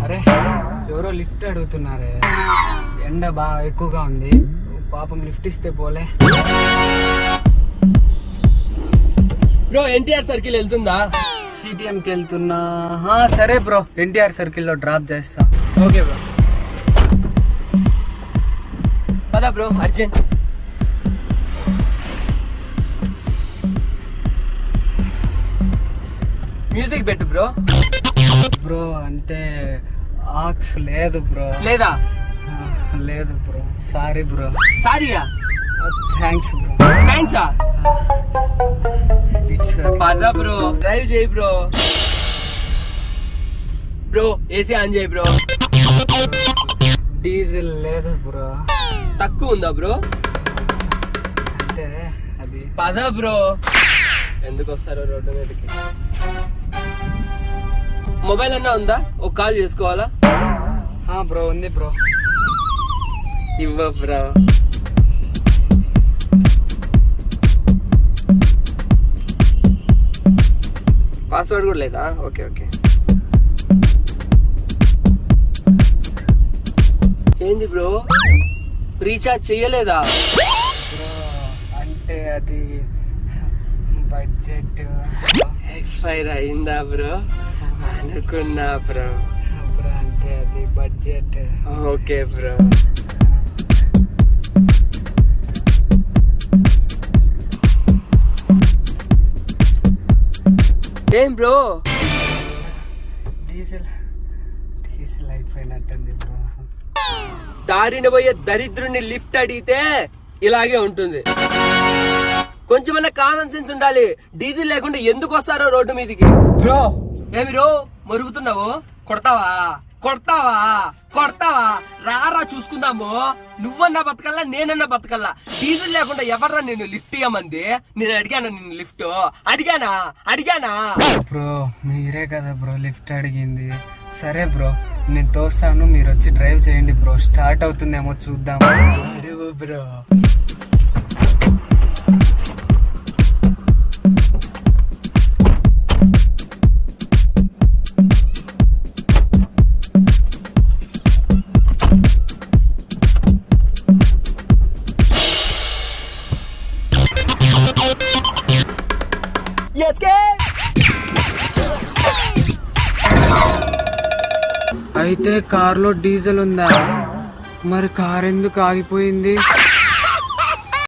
అరే ఎవరో లిఫ్ట్ అడుగుతున్నారే, ఎండ బాగా ఎక్కువగా ఉంది, పాపం లిఫ్ట్ ఇస్తే పోలే. బ్రో ఎన్టీఆర్ సర్కిల్ వెళ్తుందా? సిటిఎంకి వెళ్తున్నా. సరే బ్రో, ఎన్టీఆర్ సర్కిల్లో డ్రాప్ చేస్తా. ఓకే బ్రో, పదా బ్రో, అర్జెంట్. మ్యూజిక్ పెట్టు బ్రో. బ్రో అంటే ఆక్స్ లేదు బ్రో. లేదా? లేదు బ్రో, సారీ బ్రో. సారీయా? Thanks bro. థ్యాంక్సా? ఇట్స్ పదా బ్రో, డ్రైవ్ చేయి బ్రో. బ్రో ఏసీ ఆన్ చేయి బ్రో. డీజిల్ లేదు బ్రో. తక్కువ ఉందా బ్రో? అంటే అది పదా బ్రో. ఎందుకు వస్తారో రోడ్డు మీదకి? మొబైల్ అన్నా ఉందా? ఒక కాల్ చేసుకోవాలా? బ్రో ఉంది బ్రో. ఇవ్వ బ్రో. పాస్వర్డ్ కూడా లేదా? Okay okay. ఏంది బ్రో, రీఛార్జ్ చెయ్యలేదా? బ్రో అంటే అది బడ్జెట్ ఎక్స్పైర్ అయిందా బ్రో? అనుకున్నా బ్రో. బ్రో అంటే అది బడ్జెట్. Okay bro. ఏం బ్రో? డీజిల్ అయిపోయినట్టుంది బ్రో. దారిన పోయే దరిద్రుని లిఫ్ట్ అడిగితే ఇలాగే ఉంటుంది. కొంచెమన్నా కామన్ సెన్స్ ఉండాలి. డీజిల్ లేకుండా ఎందుకు వస్తారో రోడ్డు మీదకి? బ్రో ఏమి రో మరుగుతున్నావు? కొడతావా కొడతావా కొడతావా? రారా చూసుకుందాము. నువ్వన్నా బతకల్లా, నేనన్నా బతకల్లా. డీజిల్ లేకుండా ఎవర్రా నేను లిఫ్ట్ ఇయ్యమంది? నేను అడిగానా నిన్ను లిఫ్ట్? అడిగానా? బ్రో మీరే కదా బ్రో లిఫ్ట్ అడిగింది. సరే బ్రో, నేను తోస్తాను, మీరు వచ్చి డ్రైవ్ చేయండి బ్రో. స్టార్ట్ అవుతుందేమో చూద్దాం. అడుగు బ్రో. అయితే కార్లో డీజిల్ ఉందా? మరి కార్ ఎందుకు ఆగిపోయింది?